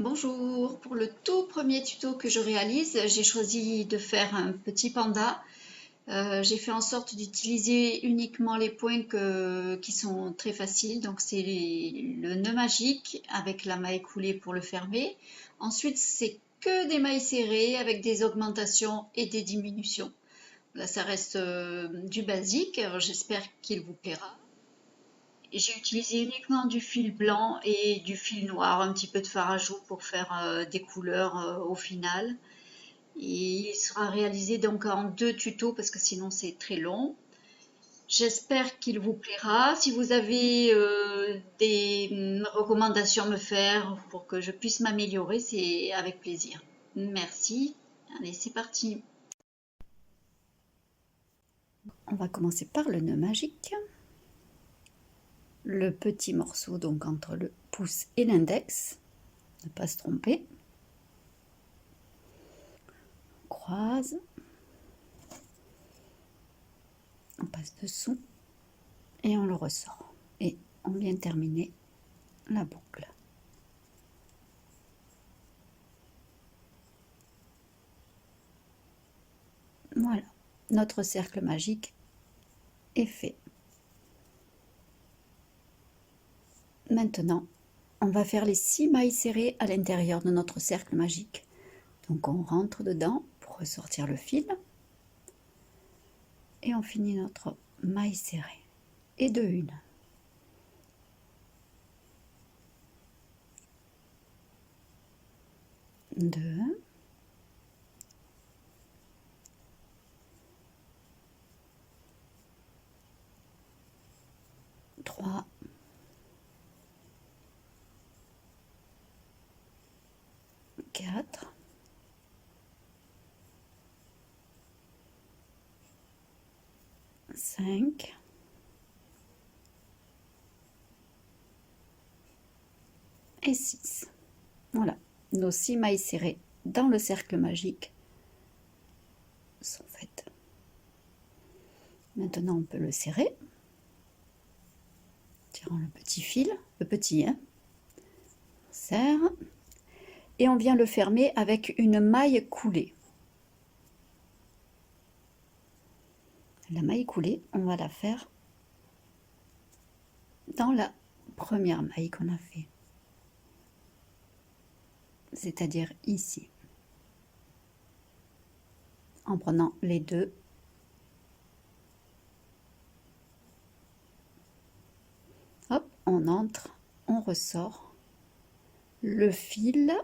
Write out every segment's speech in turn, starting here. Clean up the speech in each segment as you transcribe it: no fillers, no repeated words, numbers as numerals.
Bonjour, pour le tout premier tuto que je réalise, j'ai choisi de faire un petit panda. J'ai fait en sorte d'utiliser uniquement les points qui sont très faciles. Donc c'est le nœud magique avec la maille coulée pour le fermer. Ensuite, c'est que des mailles serrées avec des augmentations et des diminutions. Là, ça reste du basique. Alors, j'espère qu'il vous plaira. J'ai utilisé uniquement du fil blanc et du fil noir, un petit peu de fard à joues pour faire des couleurs au final. Et il sera réalisé donc en deux tutos parce que sinon c'est très long. J'espère qu'il vous plaira. Si vous avez des recommandations à me faire pour que je puisse m'améliorer, c'est avec plaisir. Merci. Allez, c'est parti. On va commencer par le nœud magique. Le petit morceau donc entre le pouce et l'index, ne pas se tromper. On croise, on passe dessous et on le ressort. Et on vient terminer la boucle. Voilà, notre cercle magique est fait. Maintenant, on va faire les 6 mailles serrées à l'intérieur de notre cercle magique. Donc on rentre dedans pour ressortir le fil et on finit notre maille serrée. Et de une. 2, 3, 4, 5, 6. Voilà, nos 6 mailles serrées dans le cercle magique sont faites. Maintenant, on peut le serrer. Tirant le petit fil, le petit, on serre. Et on vient le fermer avec une maille coulée. La maille coulée, on va la faire dans la première maille qu'on a fait. C'est-à-dire ici. En prenant les deux. Hop, on entre, on ressort le fil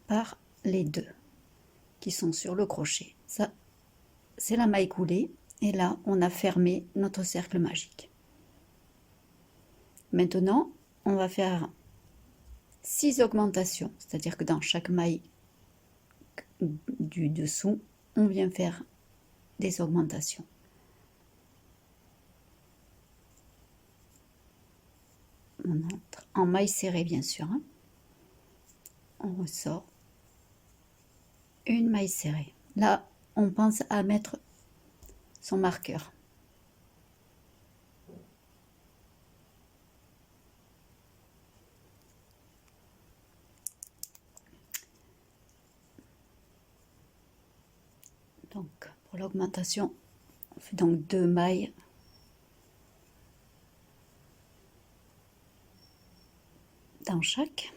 par les deux qui sont sur le crochet. Ça, c'est la maille coulée. Et là, on a fermé notre cercle magique. Maintenant, on va faire 6 augmentations, c'est-à-dire que dans chaque maille du dessous, on vient faire des augmentations. On entre en maille serrée, bien sûr. On ressort une maille serrée. Là, on pense à mettre son marqueur. Donc, pour l'augmentation, on fait donc 2 mailles dans chaque.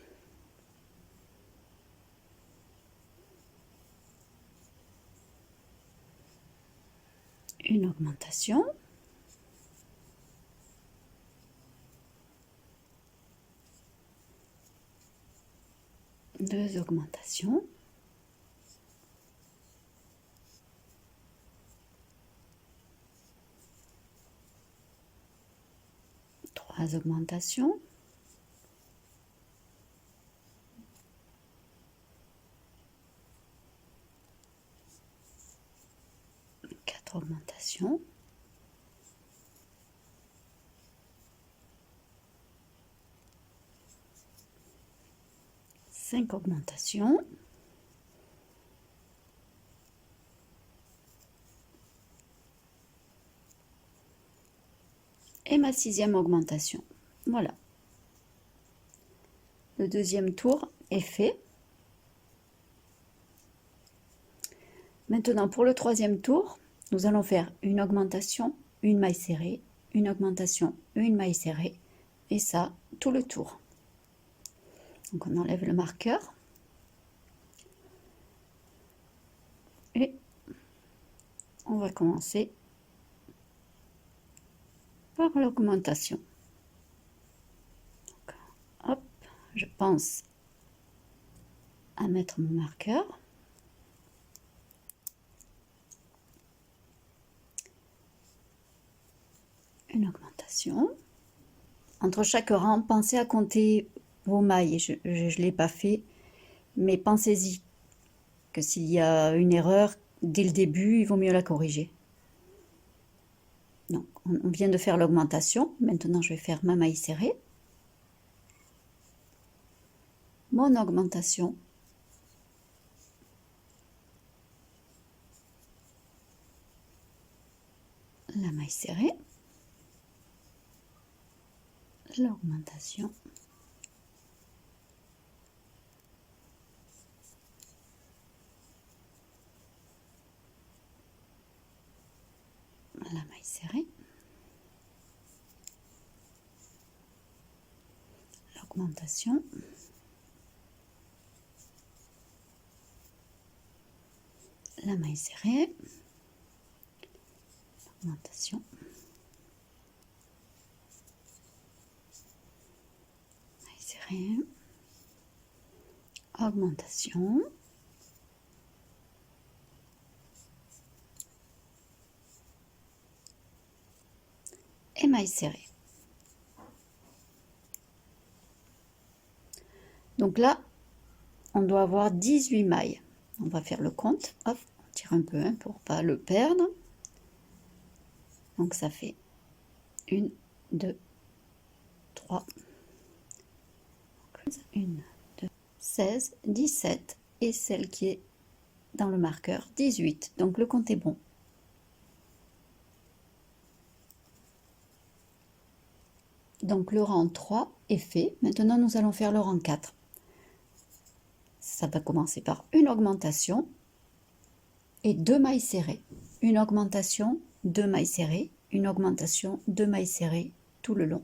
Une augmentation. Deux augmentations. Trois augmentations. Quatre augmentations. 5 augmentations. Et ma 6e augmentation. Voilà. Le deuxième tour est fait. Maintenant, pour le troisième tour, nous allons faire une augmentation, une maille serrée, une augmentation, une maille serrée, et ça, tout le tour. Donc on enlève le marqueur. Et on va commencer par l'augmentation. Hop, je pense à mettre mon marqueur. Une augmentation. Entre chaque rang, pensez à compter vos mailles. Je ne l'ai pas fait, mais pensez-y que s'il y a une erreur dès le début, il vaut mieux la corriger. Donc, on vient de faire l'augmentation. Maintenant, je vais faire ma maille serrée. Mon augmentation. La maille serrée. L'augmentation. La maille serrée. L'augmentation. La maille serrée. L'augmentation. Maille serrée. Augmentation. Et maille serrée. Donc là, on doit avoir 18 mailles. On va faire le compte. Hop, on tire un peu pour pas le perdre. Donc ça fait 1, 2, 3, 1, 2, 16, 17 et celle qui est dans le marqueur 18. Donc le compte est bon. Donc le rang 3 est fait. Maintenant nous allons faire le rang 4. Ça va commencer par une augmentation et 2 mailles serrées. Une augmentation, 2 mailles serrées, une augmentation, 2 mailles serrées tout le long.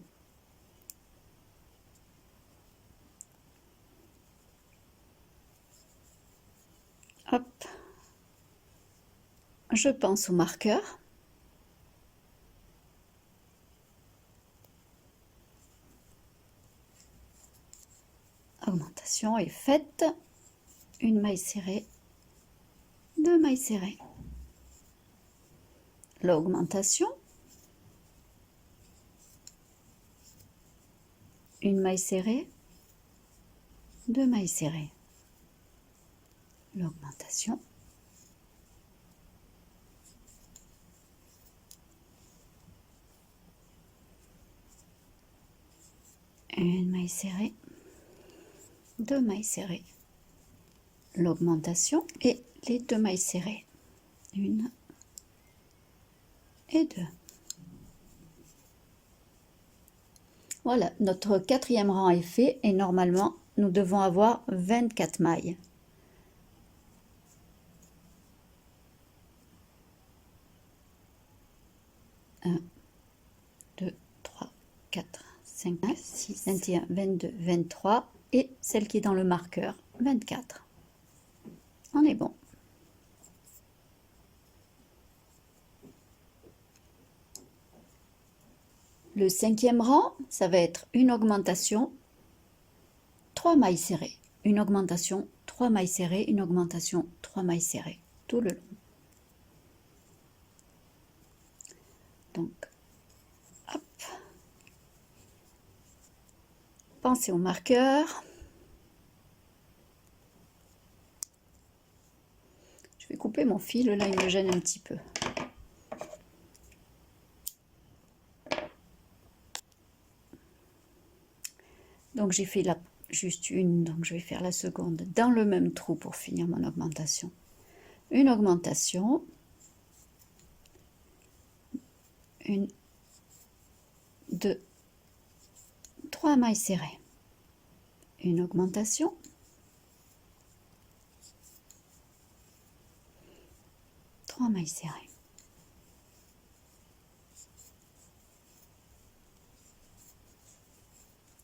Hop. Je pense au marqueur. Augmentation est faite. Une maille serrée, 2 mailles serrées. L'augmentation. Une maille serrée, 2 mailles serrées. L'augmentation. Une maille serrée, 2 mailles serrées. L'augmentation et les 2 mailles serrées. 1 et 2. Voilà, notre quatrième rang est fait et normalement, nous devons avoir 24 mailles. 1, 2, 3, 4, 5, 6, 21, 22, 23 et celle qui est dans le marqueur, 24. On est bon. Le cinquième rang, ça va être une augmentation, 3 mailles serrées. Une augmentation, 3 mailles serrées, une augmentation, 3 mailles serrées, tout le long. Donc, hop. Pensez au marqueur. Je vais couper mon fil, là il me gêne un petit peu. Donc j'ai fait juste une, donc je vais faire la seconde dans le même trou pour finir mon augmentation. Une augmentation. 1, 2, 3 mailles serrées. Une augmentation. 3 mailles serrées.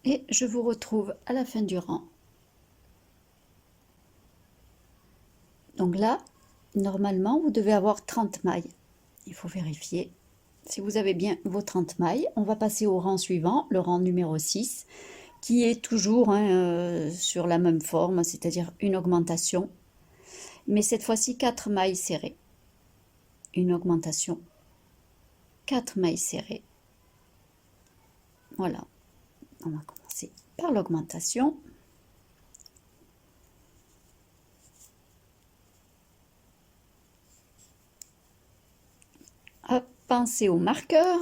Et je vous retrouve à la fin du rang. Donc là, normalement, vous devez avoir 30 mailles. Il faut vérifier si vous avez bien vos 30 mailles. On va passer au rang suivant, le rang numéro 6, qui est toujours sur la même forme, c'est-à-dire une augmentation. Mais cette fois-ci, 4 mailles serrées. Une augmentation, 4 mailles serrées. Voilà, on va commencer par l'augmentation. Pensez au marqueur.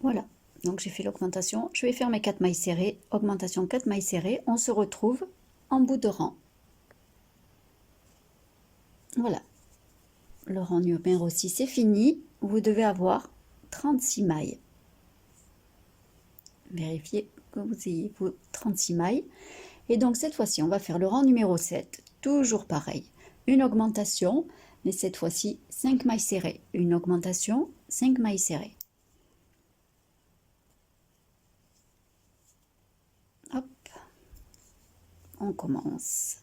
Voilà, donc j'ai fait l'augmentation. Je vais faire mes 4 mailles serrées. Augmentation, 4 mailles serrées. On se retrouve en bout de rang. Voilà, le rang numéro 6 est fini. Vous devez avoir 36 mailles. Vérifiez que vous ayez vos 36 mailles. Et donc cette fois-ci, on va faire le rang numéro 7. Toujours pareil. Une augmentation, mais cette fois-ci 5 mailles serrées. Une augmentation, 5 mailles serrées. Hop, on commence.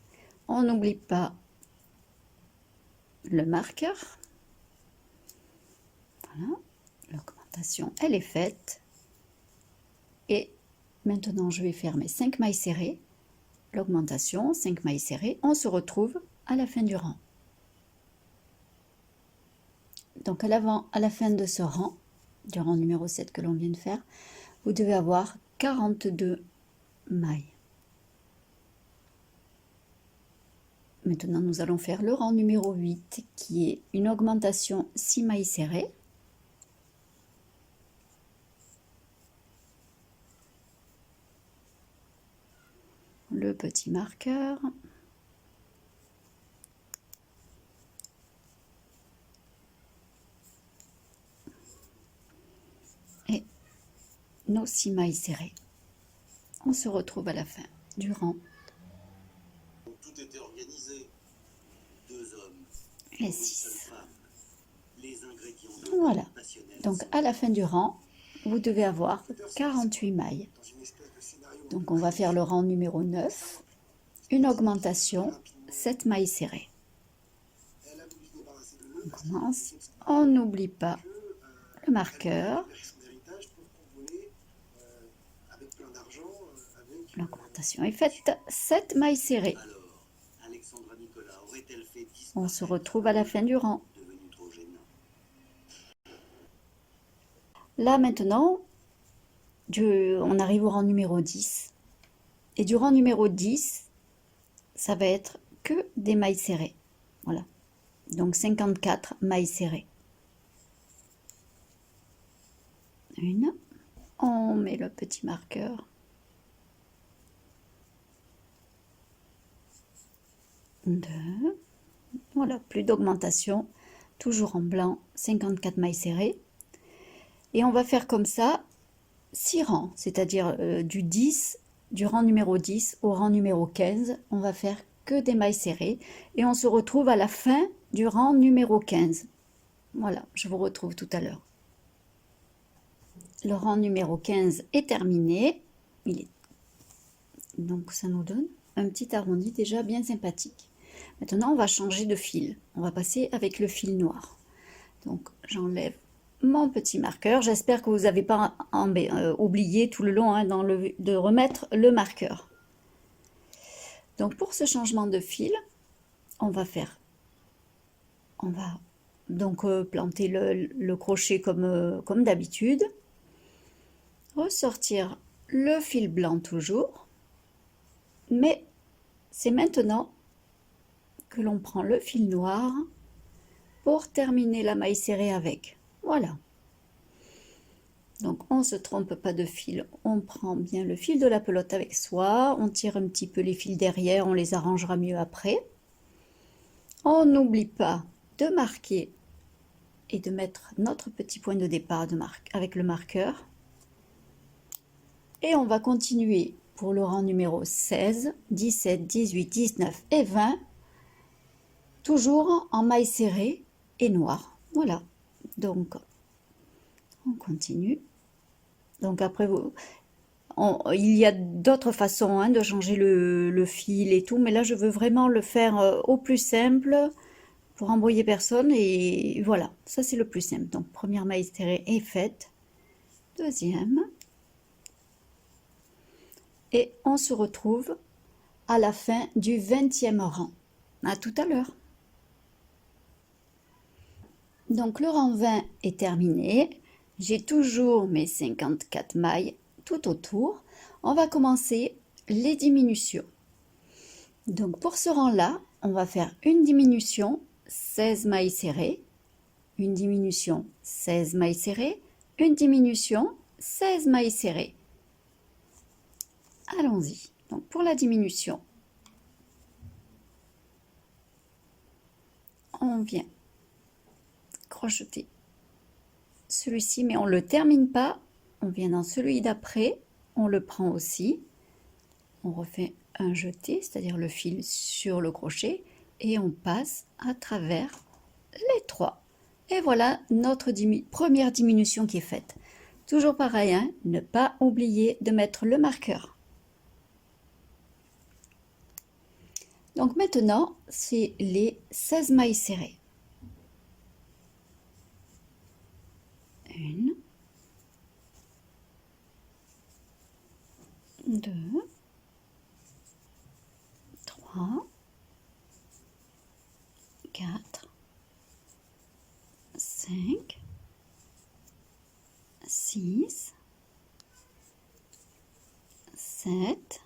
On n'oublie pas le marqueur. Voilà, l'augmentation, elle est faite. Et maintenant, je vais faire mes 5 mailles serrées. L'augmentation, 5 mailles serrées. On se retrouve à la fin du rang. Donc, à la fin de ce rang, du rang numéro 7 que l'on vient de faire, vous devez avoir 42 mailles. Maintenant, nous allons faire le rang numéro 8 qui est une augmentation 6 mailles serrées. Le petit marqueur. Et nos 6 mailles serrées. On se retrouve à la fin du rang. Tout était organisé. 2 hommes Et une 6. seule femme. Les ingrédients Voilà. passionnels Donc à la fin du rang, vous devez avoir 48 mailles. dans une espèce de scénario. Donc on va faire le rang numéro 9. Une augmentation, 7 mailles serrées. Elle a voulu se débarrasser de eux On parce commence. On n'oublie pas le marqueur. qu'elle son héritage pour convoler avec plein d'argent avec L'augmentation est faite. 7 mailles serrées. Alors, Alexandra Nicolas aurait-elle fait On se retrouve à la fin du rang. devenu trop gênant? Là maintenant, on arrive au rang numéro 10. Et du rang numéro 10, ça va être que des mailles serrées. Voilà. Donc 54 mailles serrées. Une. On met le petit marqueur. 2. Voilà, plus d'augmentation. Toujours en blanc, 54 mailles serrées. Et on va faire comme ça 6 rangs, c'est-à-dire du rang numéro 10 au rang numéro 15, on va faire que des mailles serrées et on se retrouve à la fin du rang numéro 15. Voilà, je vous retrouve tout à l'heure. Le rang numéro 15 est terminé. Donc ça nous donne un petit arrondi déjà bien sympathique. Maintenant, on va changer de fil. On va passer avec le fil noir. Donc j'enlève mon petit marqueur. J'espère que vous n'avez pas oublié tout le long de remettre le marqueur. Donc pour ce changement de fil, on va donc planter le crochet comme d'habitude, ressortir le fil blanc toujours, mais c'est maintenant que l'on prend le fil noir pour terminer la maille serrée avec. Voilà. Donc on ne se trompe pas de fil, on prend bien le fil de la pelote avec soi, on tire un petit peu les fils derrière, on les arrangera mieux après. On n'oublie pas de marquer et de mettre notre petit point de départ avec le marqueur. Et on va continuer pour le rang numéro 16, 17, 18, 19 et 20, toujours en maille serrée et noire. Voilà, donc on continue. Donc après, il y a d'autres façons hein, de changer le fil et tout, mais là je veux vraiment le faire au plus simple pour embrouiller personne. Et voilà, ça c'est le plus simple. Donc première maille serrée est faite, deuxième, et on se retrouve à la fin du 20e rang. À tout à l'heure. Donc le rang 20 est terminé. J'ai toujours mes 54 mailles tout autour. On va commencer les diminutions. Donc pour ce rang-là, on va faire une diminution, 16 mailles serrées, une diminution, 16 mailles serrées, une diminution, 16 mailles serrées. Allons-y. Donc pour la diminution, on vient crocheter celui-ci, mais on ne le termine pas. On vient dans celui d'après, on le prend aussi. On refait un jeté, c'est-à-dire le fil sur le crochet, et on passe à travers les trois. Et voilà notre première diminution qui est faite. Toujours pareil, hein, ne pas oublier de mettre le marqueur. Donc maintenant, c'est les 16 mailles serrées. Une, deux, trois, quatre, 5, 6, 7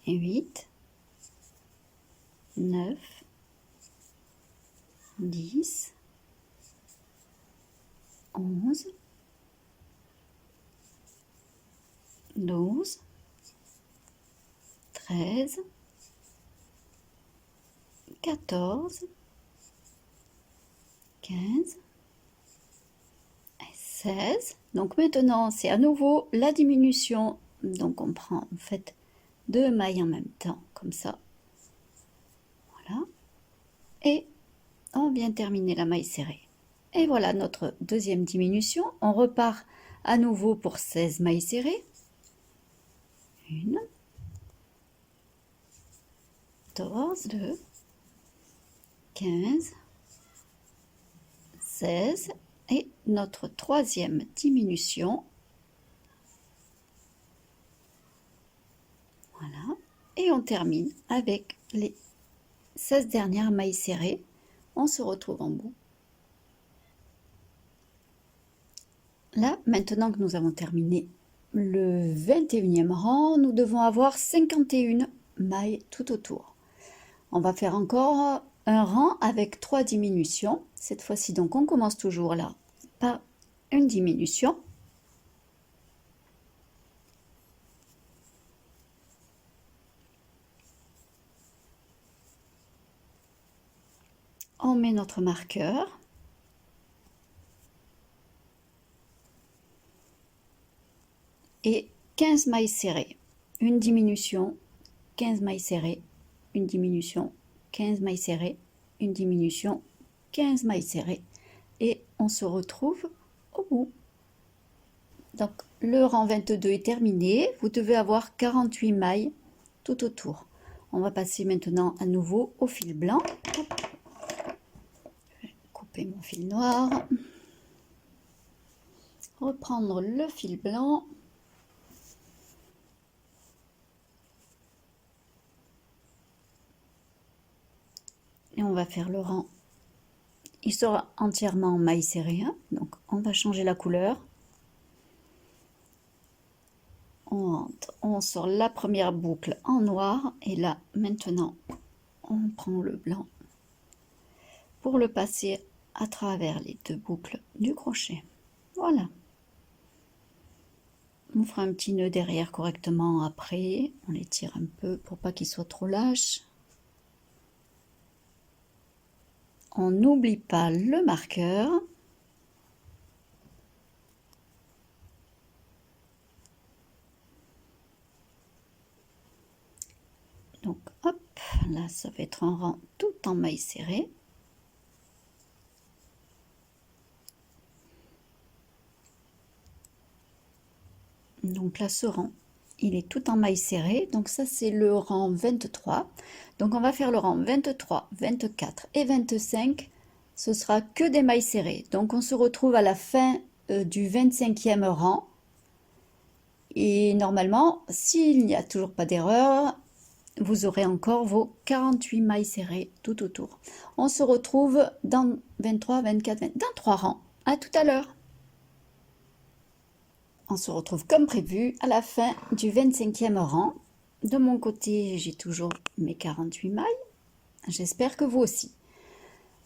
et 8, 9, 10, 11, 12, 13, 14, 15 et 16. Donc maintenant, c'est à nouveau la diminution. Donc on prend en fait 2 mailles en même temps, comme ça. Voilà. Et on vient terminer la maille serrée. Et voilà notre deuxième diminution. On repart à nouveau pour 16 mailles serrées. 1, 14, 2, 15, 16 et notre troisième diminution. Voilà. Et on termine avec les 16 dernières mailles serrées. On se retrouve en bout. Là, maintenant que nous avons terminé le 21e rang, nous devons avoir 51 mailles tout autour. On va faire encore un rang avec 3 diminutions. Cette fois-ci, donc, on commence toujours là par une diminution. On met notre marqueur. Et 15 mailles serrées. Une diminution, 15 mailles serrées, une diminution, 15 mailles serrées, une diminution, 15 mailles serrées. Et on se retrouve au bout. Donc le rang 22 est terminé. Vous devez avoir 48 mailles tout autour. On va passer maintenant à nouveau au fil blanc. Hop. Je vais couper mon fil noir. Reprendre le fil blanc. Et on va faire le rang. Il sera entièrement en maille serrée, hein. Donc on va changer la couleur. On sort la première boucle en noir et là maintenant on prend le blanc pour le passer à travers les deux boucles du crochet. Voilà. On fera un petit nœud derrière correctement après. On les tire un peu pour pas qu'ils soient trop lâches. on n'oublie pas le marqueur. Donc hop, là ça va être un rang tout en maille serrée. Donc là ce rang, il est tout en maille serrée. Donc ça c'est le rang 23. Donc on va faire le rang 23, 24 et 25. Ce sera que des mailles serrées. Donc on se retrouve à la fin du 25e rang. Et normalement, s'il n'y a toujours pas d'erreur, vous aurez encore vos 48 mailles serrées tout autour. On se retrouve dans 23, 24, 20, dans 3 rangs. À tout à l'heure. On se retrouve comme prévu à la fin du 25e rang. De mon côté, j'ai toujours mes 48 mailles. J'espère que vous aussi.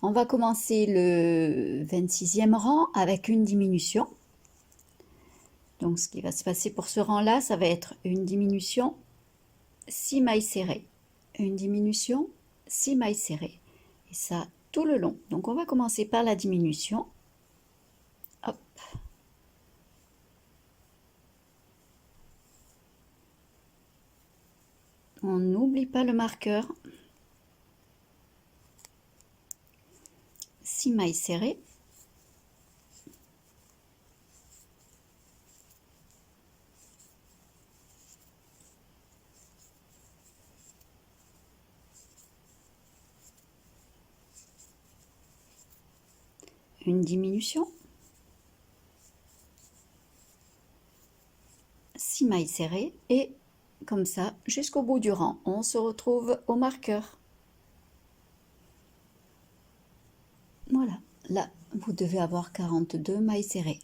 On va commencer le 26e rang avec une diminution. Donc ce qui va se passer pour ce rang-là, ça va être une diminution, 6 mailles serrées, une diminution, 6 mailles serrées. Et ça tout le long. Donc on va commencer par la diminution. Hop. On n'oublie pas le marqueur. 6 mailles serrées. Une diminution, 6 mailles serrées et comme ça jusqu'au bout du rang. On se retrouve au marqueur. Voilà, là vous devez avoir 42 mailles serrées.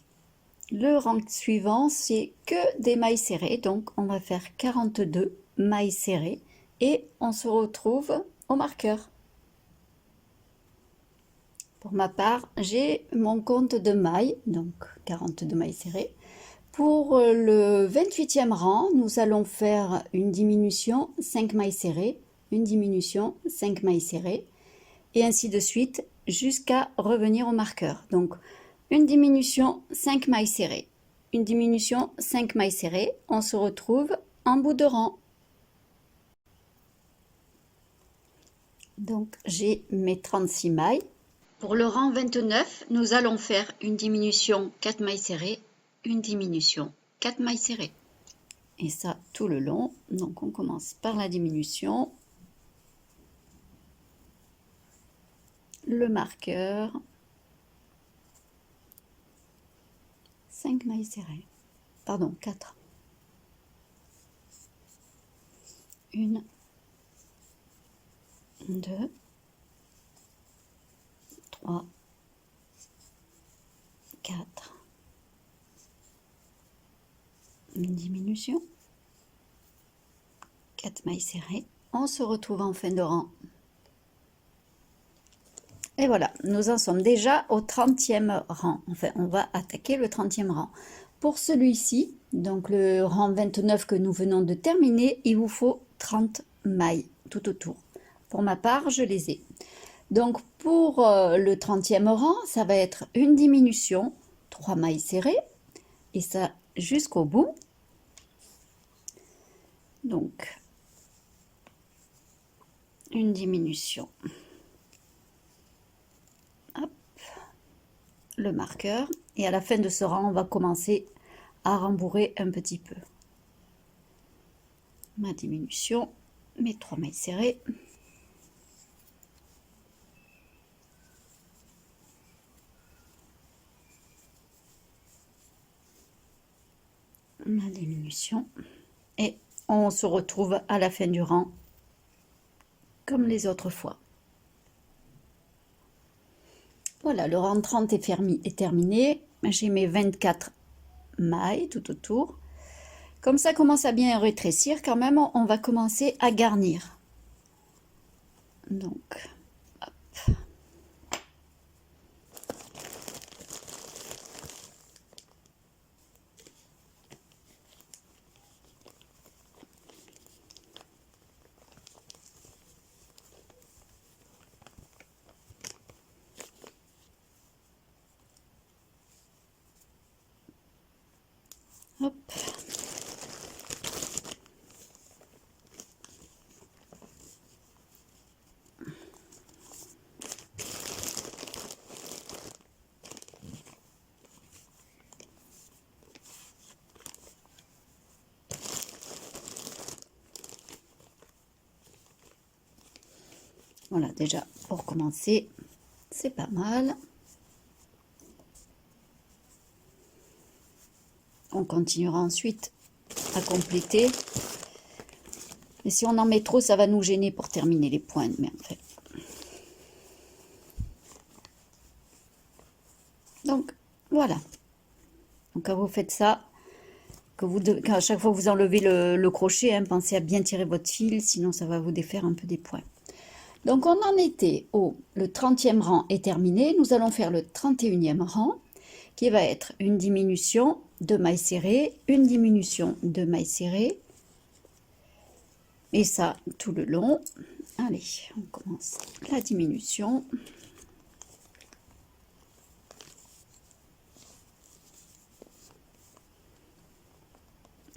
Le rang suivant c'est que des mailles serrées, donc on va faire 42 mailles serrées et on se retrouve au marqueur. Pour ma part, j'ai mon compte de mailles, donc 42 mailles serrées. Pour le 28e rang, nous allons faire une diminution, 5 mailles serrées, une diminution, 5 mailles serrées, et ainsi de suite jusqu'à revenir au marqueur. Donc, une diminution, 5 mailles serrées, une diminution, 5 mailles serrées, on se retrouve en bout de rang. Donc, j'ai mes 36 mailles. Pour le rang 29, nous allons faire une diminution, 4 mailles serrées, une diminution, 4 mailles serrées. Et ça tout le long. Donc on commence par la diminution, le marqueur, 5 mailles serrées, pardon 4, 1, 2, 3, 4, une diminution, 4 mailles serrées, on se retrouve en fin de rang. Et voilà, nous en sommes déjà au 30e rang. Enfin, on va attaquer le 30e rang. Pour celui-ci, donc le rang 29 que nous venons de terminer, il vous faut 30 mailles tout autour. Pour ma part, je les ai. Donc pour le 30e rang, ça va être une diminution, 3 mailles serrées, et ça jusqu'au bout. Donc, une diminution. Hop, le marqueur. Et à la fin de ce rang, on va commencer à rembourrer un petit peu. Ma diminution, mes 3 mailles serrées. Ma diminution. Et on se retrouve à la fin du rang comme les autres fois. Voilà, le rang 30 est terminé. J'ai mes 24 mailles tout autour. Comme ça commence à bien rétrécir quand même, on va commencer à garnir. Donc, hop. Hop. Voilà, déjà, pour commencer, c'est pas mal. On continuera ensuite à compléter. Et si on en met trop, ça va nous gêner pour terminer les points. Mais en fait. Donc, voilà. Donc, quand vous faites ça, à chaque fois que vous enlevez le crochet, hein, pensez à bien tirer votre fil, sinon ça va vous défaire un peu des points. Donc, on en était le 30e rang est terminé. Nous allons faire le 31e rang, qui va être une diminution de mailles serrées, une diminution de mailles serrées, et ça tout le long. Allez, on commence la diminution.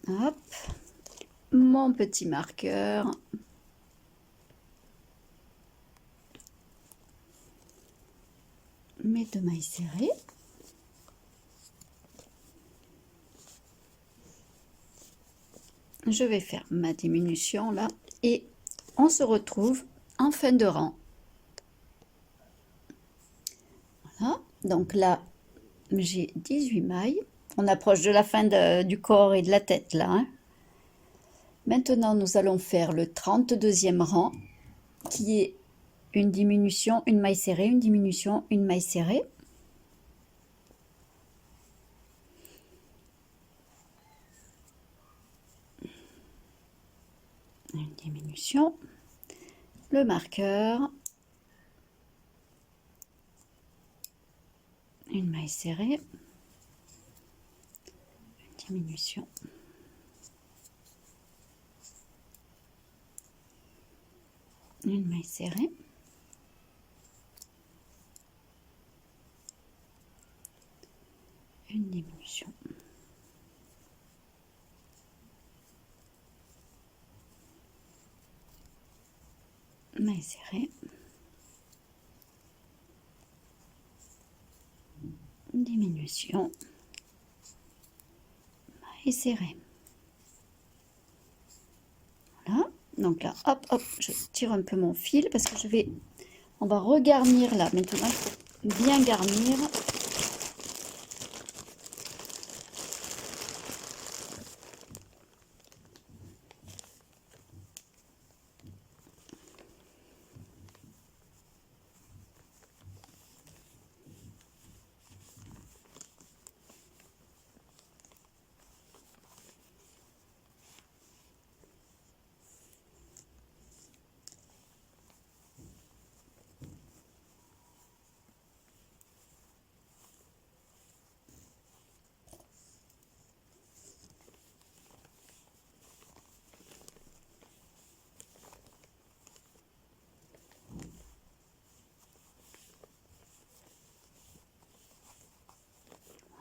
Hop, mon petit marqueur. Mes 2 mailles serrées. Je vais faire ma diminution là et on se retrouve en fin de rang. Voilà, donc là j'ai 18 mailles. On approche de la fin du corps et de la tête là. Hein. Maintenant nous allons faire le 32e rang qui est une diminution, une maille serrée, une diminution, une maille serrée. Une diminution, le marqueur, une maille serrée, une diminution, une maille serrée, une diminution, maille serrée, diminution, maille serrée. Voilà, donc là, hop, hop, je tire un peu mon fil parce que on va regarnir là. Maintenant, il faut bien garnir.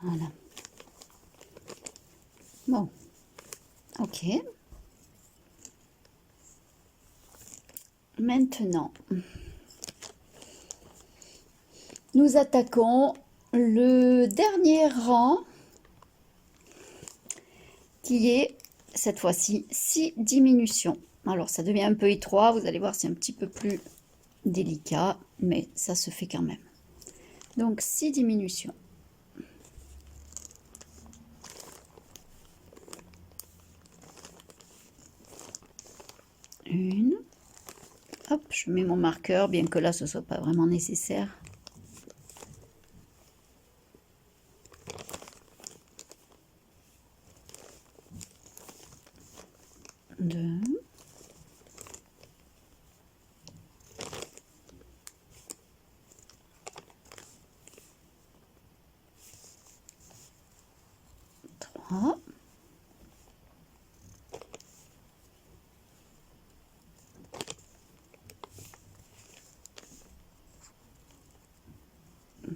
Voilà. Bon, ok. Maintenant, nous attaquons le dernier rang qui est cette fois-ci 6 diminutions. Alors ça devient un peu étroit, vous allez voir c'est un petit peu plus délicat, mais ça se fait quand même. Donc 6 diminutions. Une. Hop, je mets mon marqueur, bien que là ce soit pas vraiment nécessaire. Deux. Trois.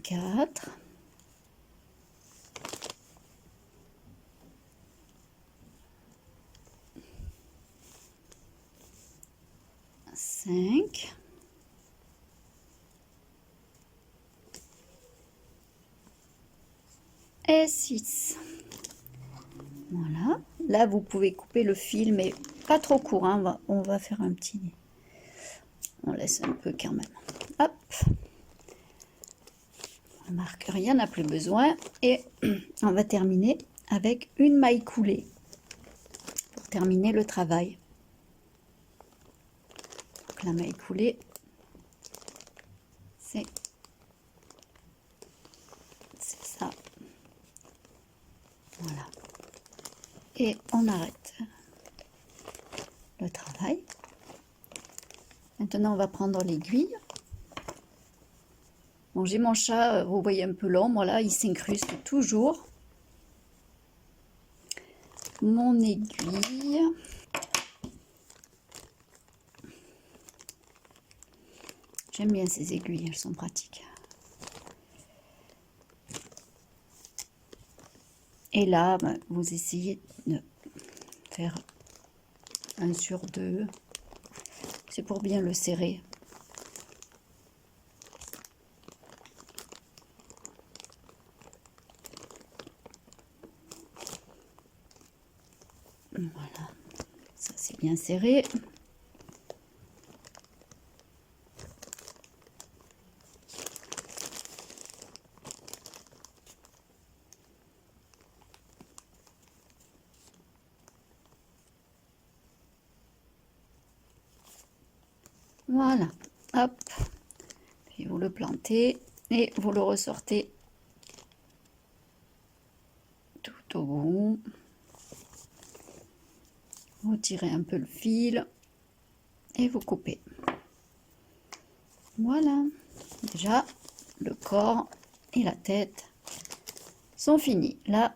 4, 5. Et 6. Voilà. Là, vous pouvez couper le fil, mais pas trop court. Hein. On va faire un petit... On laisse un peu quand même. Hop. On marque, rien n'a plus besoin. Et on va terminer avec une maille coulée pour terminer le travail. Donc, la maille coulée, c'est ça. Voilà. Et on arrête le travail. Maintenant, on va prendre l'aiguille. Bon, j'ai mon chat, vous voyez, un peu long. Voilà, il s'incruste toujours. Mon aiguille. J'aime bien ces aiguilles, elles sont pratiques. Et là, vous essayez de faire 1 sur 2. C'est pour bien le serrer. Voilà, ça c'est bien serré. Voilà, hop, puis vous le plantez et vous le ressortez tout au bout. Vous tirez un peu le fil et vous coupez. Voilà, déjà le corps et la tête sont finis. Là,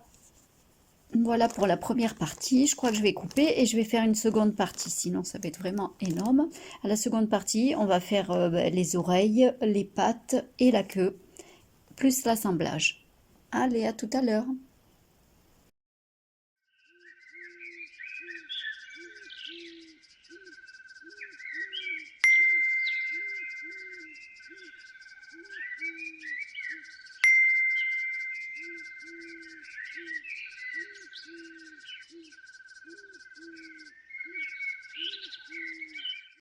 voilà pour la première partie. Je crois que je vais couper et je vais faire une seconde partie, sinon ça va être vraiment énorme. À la seconde partie, on va faire les oreilles, les pattes et la queue, plus l'assemblage. Allez, à tout à l'heure.